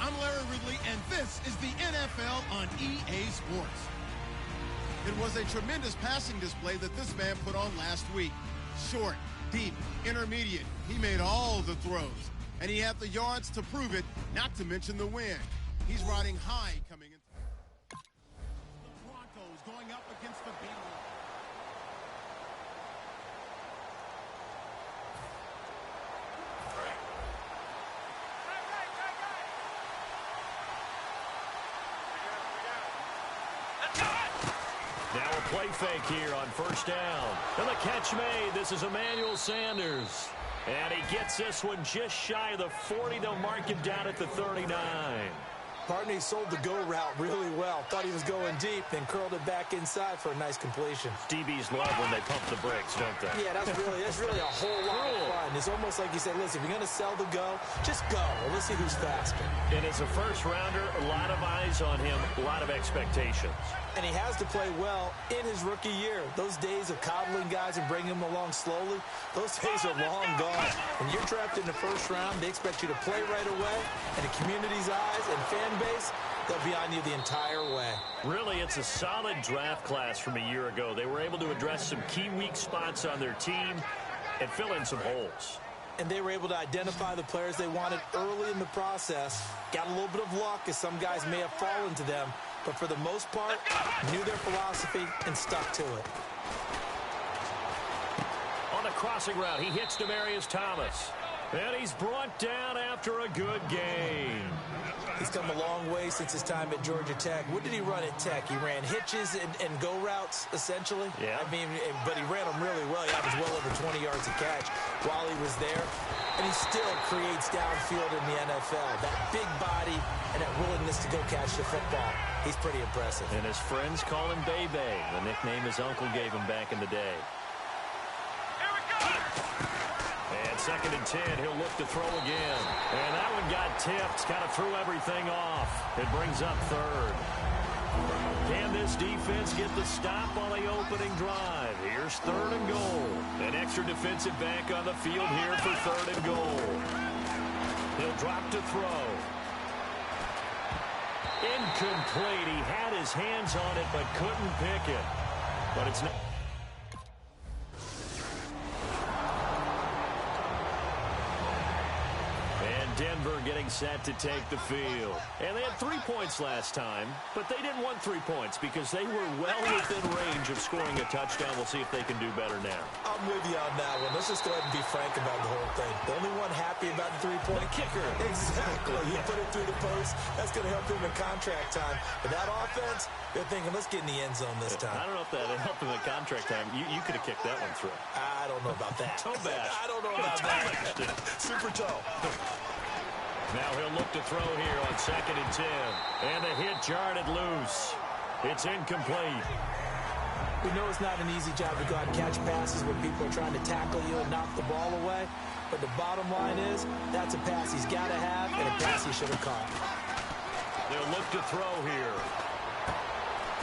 I'm Larry Ridley, and this is the NFL on EA Sports. It was a tremendous passing display that this man put on last week. Short, deep, intermediate. He made all the throws, and he had the yards to prove it, not to mention the win. He's riding high coming in. The Broncos going up against the Bengals. Now a play fake here on first down. And the catch made. This is Emmanuel Sanders. And he gets this one just shy of the 40. They'll mark him down at the 39. Partner, he sold the go route really well. Thought he was going deep, then curled it back inside for a nice completion. DBs love when they pump the brakes, don't they? Yeah, that's really a whole lot of fun. It's almost like you say, listen, if you're going to sell the go, just go. Well, let's see who's faster. And as a first rounder, a lot of eyes on him, a lot of expectations. And he has to play well in his rookie year. Those days of coddling guys and bringing them along slowly, those days are long gone. When you're drafted in the first round, they expect you to play right away, and the community's eyes and fan base, they'll be on you the entire way. Really, it's a solid draft class from a year ago. They were able to address some key weak spots on their team and fill in some holes. And they were able to identify the players they wanted early in the process. Got a little bit of luck, as some guys may have fallen to them, but for the most part, knew their philosophy and stuck to it. On the crossing route, he hits Demaryius Thomas. And he's brought down after a good game. He's come a long way since his time at Georgia Tech. What did he run at Tech? He ran hitches and go routes, essentially. Yeah. I mean, but he ran them really well. He averaged well over 20 yards a catch while he was there. And he still creates downfield in the NFL. That big body and that willingness to go catch the football. He's pretty impressive. And his friends call him Bebe, the nickname his uncle gave him back in the day. And 2nd and 10, he'll look to throw again. And that one got tipped, kind of threw everything off. It brings up 3rd. Can this defense get the stop on the opening drive? Here's 3rd and goal. An extra defensive back on the field here for 3rd and goal. He'll drop to throw. Incomplete. He had his hands on it but couldn't pick it. But it's not. Denver getting set to take the field. And they had 3 points last time, but they didn't want 3 points because they were well within range of scoring a touchdown. We'll see if they can do better now. I'm with you on that one. Let's just go ahead and be frank about the whole thing. The only one happy about the 3-point kicker. Exactly. He put it through the post. That's going to help him in contract time. But that offense, they're thinking, let's get in the end zone this time. I don't know if that helped him in contract time. You could have kicked that one through. I don't know about that. Toe bash. I don't know about that. Super toe. Now he'll look to throw here on 2nd and 10. And the hit jarred it loose. It's incomplete. We know it's not an easy job to go out and catch passes when people are trying to tackle you and knock the ball away. But the bottom line is, that's a pass he's got to have and a pass he should have caught. They'll look to throw here.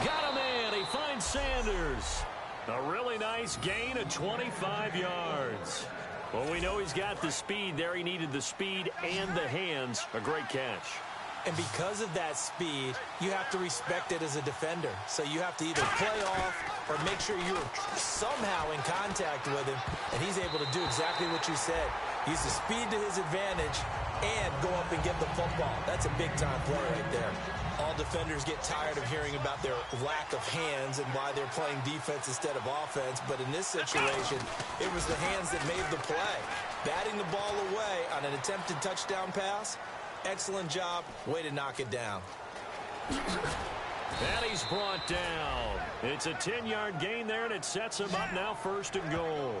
Got him in. He finds Sanders. A really nice gain of 25 yards. Well, we know he's got the speed there. He needed the speed and the hands. A great catch. And because of that speed, you have to respect it as a defender. So you have to either play off or make sure you're somehow in contact with him, and he's able to do exactly what you said. Use the speed to his advantage and go up and get the football. That's a big-time play right there. All defenders get tired of hearing about their lack of hands and why they're playing defense instead of offense. But in this situation, it was the hands that made the play. Batting the ball away on an attempted touchdown pass, excellent job. Way to knock it down. And he's brought down. It's a 10-yard gain there, and it sets him up now 1st and goal.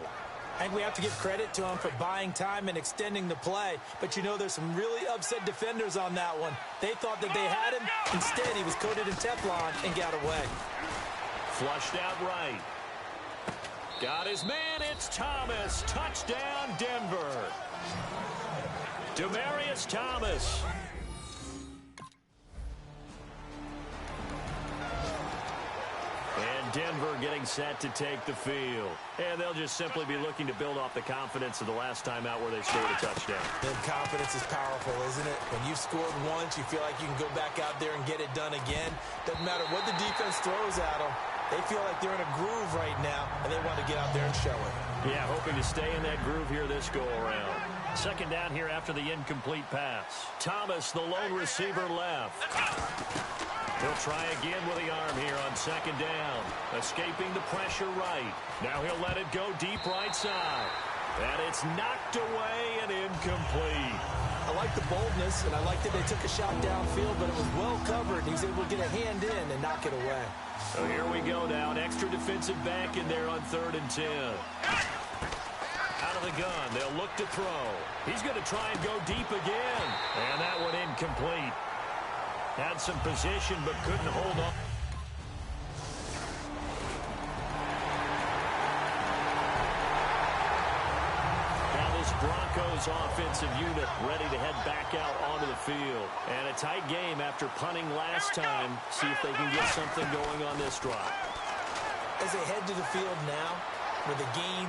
I think we have to give credit to him for buying time and extending the play. But, you know, there's some really upset defenders on that one. They thought that they had him. Instead, he was coated in Teflon and got away. Flushed out right. Got his man. It's Thomas. Touchdown, Denver. Demaryius Thomas. And Denver getting set to take the field. And they'll just simply be looking to build off the confidence of the last time out where they scored a touchdown. And confidence is powerful, isn't it? When you've scored once, you feel like you can go back out there and get it done again. Doesn't matter what the defense throws at them. They feel like they're in a groove right now, and they want to get out there and show it. Yeah, hoping to stay in that groove here this go-around. Second down here after the incomplete pass. Thomas, the lone receiver left. He'll try again with the arm here on second down. Escaping the pressure right. Now he'll let it go deep right side. And it's knocked away and incomplete. I like the boldness, and I like that they took a shot downfield, but it was well covered. He was able to get a hand in and knock it away. So here we go now. An extra defensive back in there on 3rd and 10. Out of the gun. They'll look to throw. He's going to try and go deep again. And that one incomplete. Had some position but couldn't hold on. Now this Broncos offensive unit ready to head back out onto the field. And a tight game after punting last time. See if they can get something going on this drive. As they head to the field now, with the game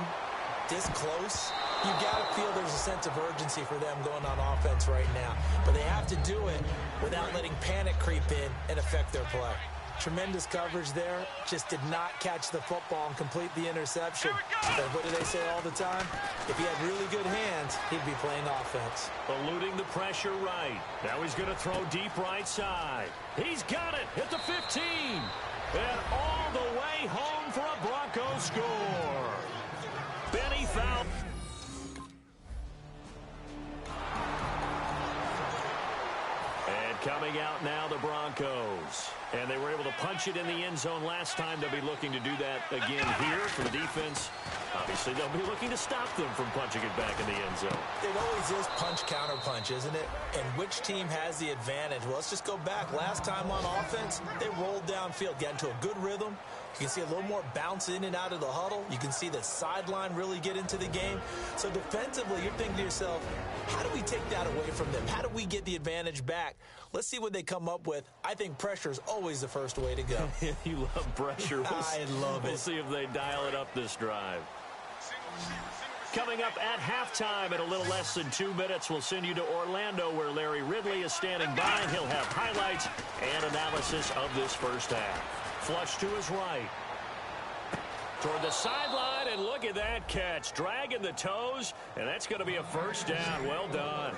this close, you got to feel there's a sense of urgency for them going on offense right now. But they have to do it without letting panic creep in and affect their play. Tremendous coverage there. Just did not catch the football and complete the interception. But what do they say all the time? If he had really good hands, he'd be playing offense. Eluding the pressure right. Now he's going to throw deep right side. He's got it. Hit the 15. And all the way home for a Broncos score. Benny foul. And coming out now, the Broncos. And they were able to punch it in the end zone last time. They'll be looking to do that again here for the defense. Obviously, they'll be looking to stop them from punching it back in the end zone. It always is punch-counter-punch, isn't it? And which team has the advantage? Well, let's just go back. Last time on offense, they rolled downfield, got into a good rhythm. You can see a little more bounce in and out of the huddle. You can see the sideline really get into the game. So defensively, you're thinking to yourself, how do we take that away from them? How do we get the advantage back? Let's see what they come up with. I think pressure is always the first way to go. You love pressure. I love it. We'll see if they dial it up this drive. Coming up at halftime in a little less than 2 minutes, we'll send you to Orlando where Larry Ridley is standing by. And he'll have highlights and analysis of this first half. Flush to his right. Toward the sideline, and look at that catch. Dragging the toes, and that's going to be a first down. Well done.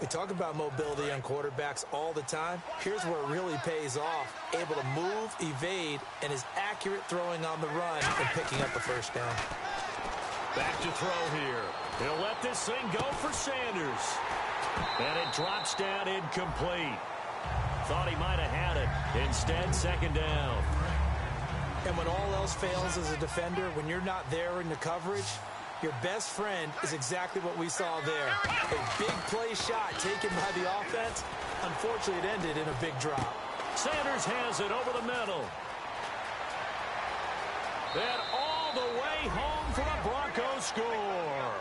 We talk about mobility on quarterbacks all the time. Here's where it really pays off. Able to move, evade, and is accurate throwing on the run and picking up a first down. Back to throw here. He'll let this thing go for Sanders. And it drops down incomplete. Thought he might have had it. Instead, second down. And when all else fails as a defender, when you're not there in the coverage, your best friend is exactly what we saw there. A big play shot taken by the offense. Unfortunately, it ended in a big drop. Sanders has it over the middle. And all the way home for a Broncos score.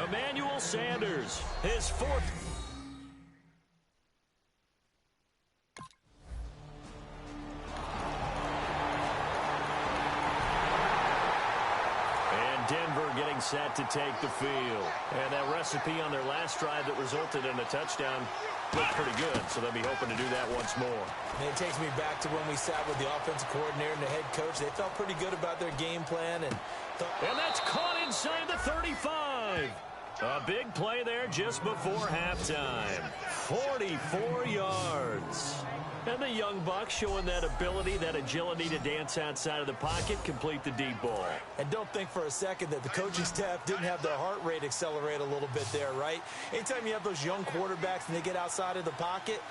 Emmanuel Sanders, his fourth. Denver getting set to take the field. And that recipe on their last drive that resulted in a touchdown looked pretty good, so they'll be hoping to do that once more. And it takes me back to when we sat with the offensive coordinator and the head coach. They felt pretty good about their game plan. And that's caught inside the 35. A big play there just before halftime. 44 yards. And the young buck showing that ability, that agility to dance outside of the pocket, complete the deep ball. And don't think for a second that the coaching staff didn't have their heart rate accelerate a little bit there, right? Anytime you have those young quarterbacks and they get outside of the pocket,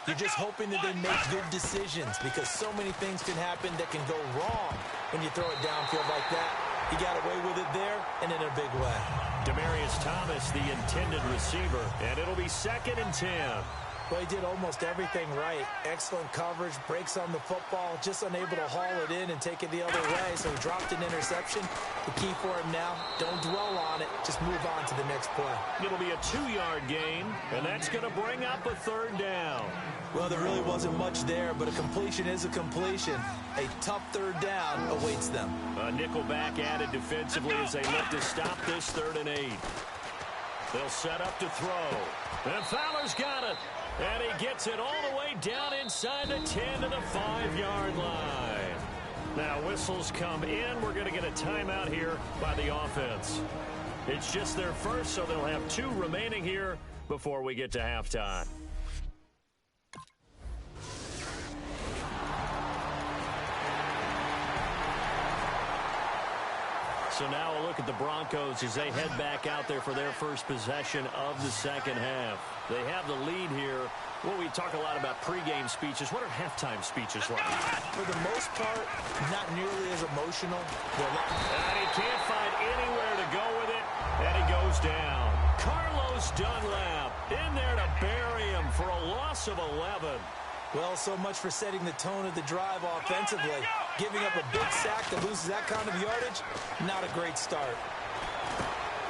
you're just hoping that they make good decisions because so many things can happen that can go wrong when you throw it downfield like that. He got away with it there and in a big way. Demaryius Thomas, the intended receiver, and it'll be 2nd and 10. Well, he did almost everything right. Excellent coverage, breaks on the football, just unable to haul it in and take it the other way, so he dropped an interception. The key for him now, don't dwell on it, just move on to the next play. It'll be a 2-yard gain, and that's going to bring up a 3rd down. Well, there really wasn't much there, but a completion is a completion. A tough 3rd down awaits them. A nickel back added defensively as they look to stop this 3rd and 8. They'll set up to throw. And Fowler's got it. And he gets it all the way down inside the 10 to the 5-yard line. Now whistles come in. We're going to get a timeout here by the offense. It's just their first, so they'll have 2 remaining here before we get to halftime. So now a look at the Broncos as they head back out there for their first possession of the second half. They have the lead here. Well, we talk a lot about pregame speeches. What are halftime speeches like? For the most part, not nearly as emotional. And he can't find anywhere to go with it, and he goes down. Carlos Dunlap in there to bury him for a loss of 11. Well, so much for setting the tone of the drive offensively. Giving up a big sack that loses that kind of yardage, not a great start.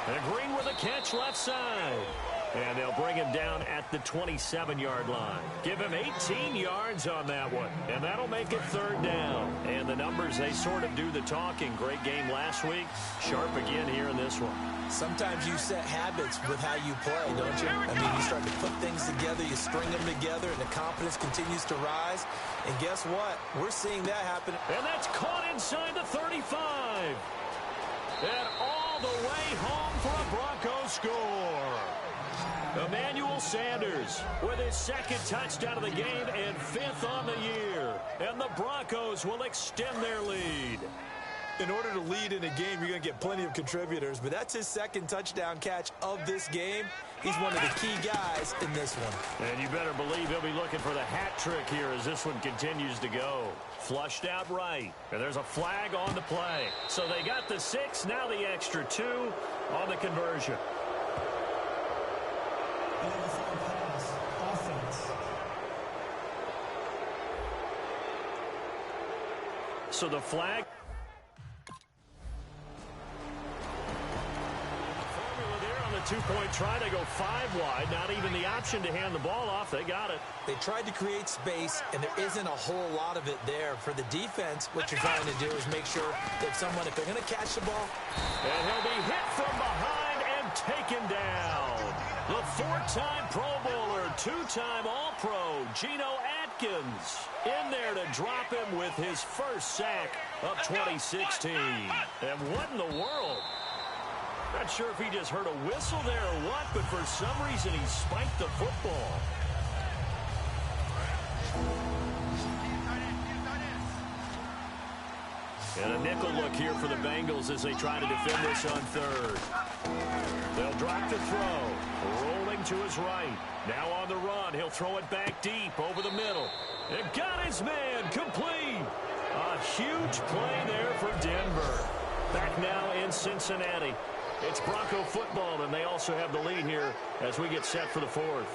And Green with a catch left side. And they'll bring him down at the 27-yard line. Give him 18 yards on that one. And that'll make it 3rd down. And the numbers, they sort of do the talking. Great game last week. Sharp again here in this one. Sometimes you set habits with how you play, don't you? I mean, you start to put things together, you string them together, and the confidence continues to rise. And guess what? We're seeing that happen. And that's caught inside the 35. And all the way home for a Broncos score. Emmanuel Sanders with his 2nd touchdown of the game and 5th on the year. And the Broncos will extend their lead. In order to lead in a game, you're going to get plenty of contributors, but that's his 2nd touchdown catch of this game. He's one of the key guys in this one. And you better believe he'll be looking for the hat trick here as this one continues to go. Flushed out right, and there's a flag on the play. So they got the 6, now the extra 2 on the conversion. So the flag. Formula there on the 2-point try. They go 5 wide. Not even the option to hand the ball off. They got it. They tried to create space, and there isn't a whole lot of it there. For the defense, what you're trying to do is make sure that someone, if they're going to catch the ball. And he'll be hit from behind and taken down. The 4-time Pro Bowler, 2-time All-Pro, Geno Atkins, in there to drop him with his first sack of 2016. And what in the world? Not sure if he just heard a whistle there or what, but for some reason he spiked the football. And a nickel look here for the Bengals as they try to defend this on 3rd. They'll drop to throw. Rolling to his right. Now on the run. He'll throw it back deep over the middle. And got his man complete. A huge play there for Denver. Back now in Cincinnati. It's Bronco football, and they also have the lead here as we get set for the 4th.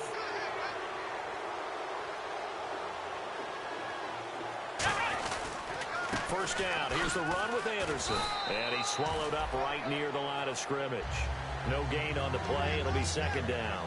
First down. Here's the run with Anderson. And he's swallowed up right near the line of scrimmage. No gain on the play. It'll be 2nd down.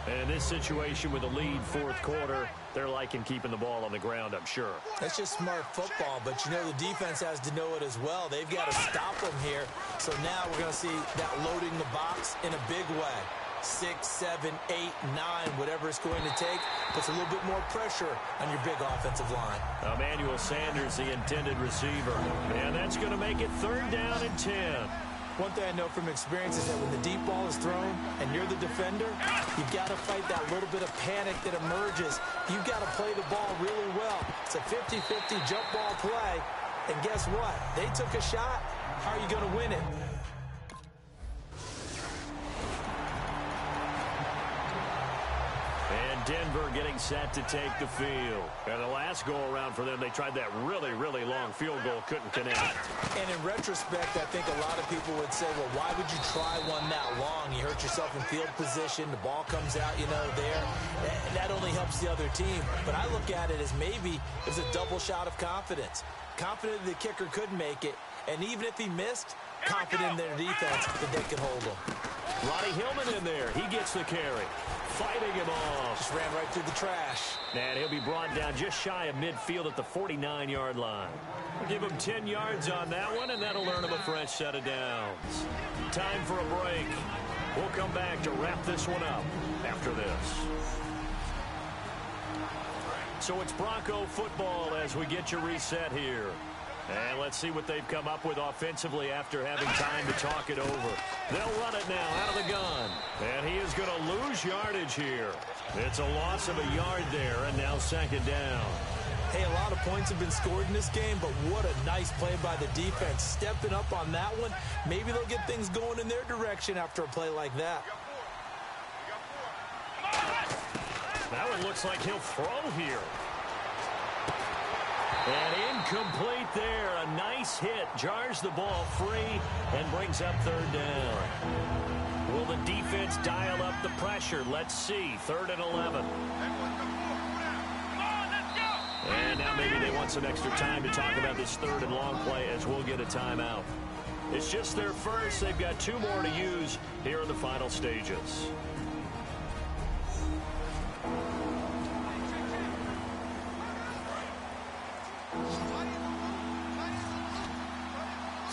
And in this situation with a lead 4th quarter, they're liking keeping the ball on the ground, I'm sure. That's just smart football, but you know the defense has to know it as well. They've got to stop them here. So now we're going to see that loading the box in a big way. 6, 7, 8, 9, whatever it's going to take, puts a little bit more pressure on your big offensive line. Emmanuel Sanders, the intended receiver. And that's going to make it 3rd down and 10. One thing I know from experience is that when the deep ball is thrown and you're the defender, you've got to fight that little bit of panic that emerges. You've got to play the ball really well. It's a 50-50 jump ball play. And guess what? They took a shot. How are you going to win it? And Denver getting set to take the field. And the last go-around for them, they tried that really, really long field goal, couldn't connect. And in retrospect, I think a lot of people would say, well, why would you try one that long? You hurt yourself in field position. The ball comes out, there. That only helps the other team. But I look at it as maybe it was a double shot of confidence. Confident the kicker could make it. And even if he missed, confident in their defense that they could hold him. Roddy Hillman in there. He gets the carry. Fighting him off. Just ran right through the trash. And he'll be brought down just shy of midfield at the 49-yard line. We'll give him 10 yards on that one, and that'll earn him a fresh set of downs. Time for a break. We'll come back to wrap this one up after this. So it's Bronco football as we get you reset here. And let's see what they've come up with offensively after having time to talk it over. They'll run it now out of the gun. And he is going to lose yardage here. It's a loss of a yard there, and now second down. Hey, a lot of points have been scored in this game, but what a nice play by the defense. Stepping up on that one, maybe they'll get things going in their direction after a play like that. That one looks like he'll throw here. And incomplete there. A nice hit. Jars the ball free and brings up third down. Will the defense dial up the pressure? Let's see. 3rd and 11. And now maybe they want some extra time to talk about this 3rd and long play as we'll get a timeout. It's just their first. They've got 2 more to use here in the final stages.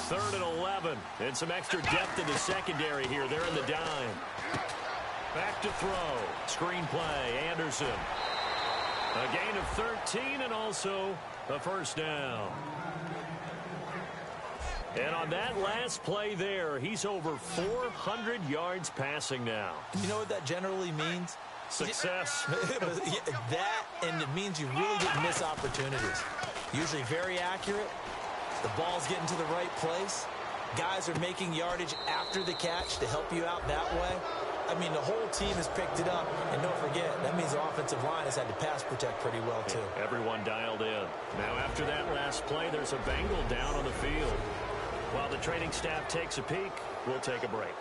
Third and 11, and some extra depth in the secondary here. They're in the dime. Back to throw. Screen play, Anderson. A gain of 13 and also a first down. And on that last play there, he's over 400 yards passing now. You know what that generally means? Success. That, and it means you really didn't miss opportunities. Usually very accurate. The ball's getting to the right place. Guys are making yardage after the catch to help you out that way. I mean, the whole team has picked it up. And don't forget, that means the offensive line has had to pass protect pretty well, too. Yeah, everyone dialed in. Now, after that last play, there's a Bengal down on the field. While the training staff takes a peek, we'll take a break.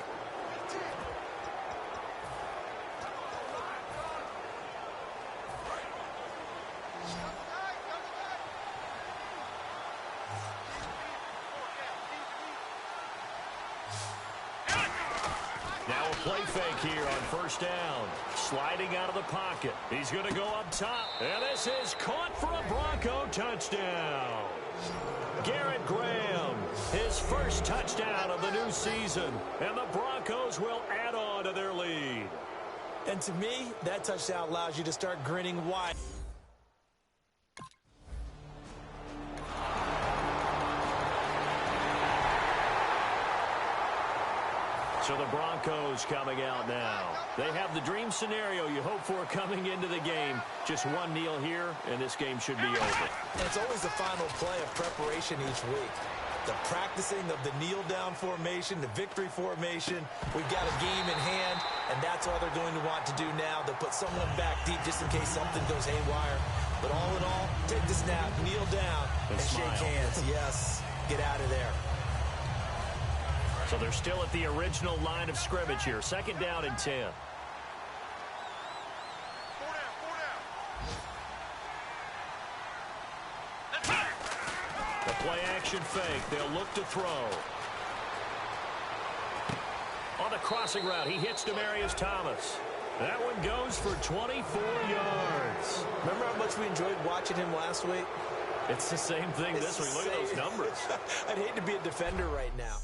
Now a play fake here on first down. Sliding out of the pocket. He's going to go up top. And this is caught for a Bronco touchdown. Garrett Graham, his first touchdown of the new season. And the Broncos will add on to their lead. And to me, that touchdown allows you to start grinning wide. So the Broncos coming out now. They have the dream scenario you hope for coming into the game. Just one kneel here, and this game should be over. And it's always the final play of preparation each week. The practicing of the kneel-down formation, the victory formation. We've got a game in hand, and that's all they're going to want to do now. They'll put someone back deep just in case something goes haywire. But all in all, take the snap, kneel down, and shake hands. Yes, get out of there. So they're still at the original line of scrimmage here. 2nd down and 10. The play action fake. They'll look to throw. On the crossing route, he hits Demaryius Thomas. That one goes for 24 yards. Remember how much we enjoyed watching him last week? It's the same thing this week. Look at those numbers. I'd hate to be a defender right now.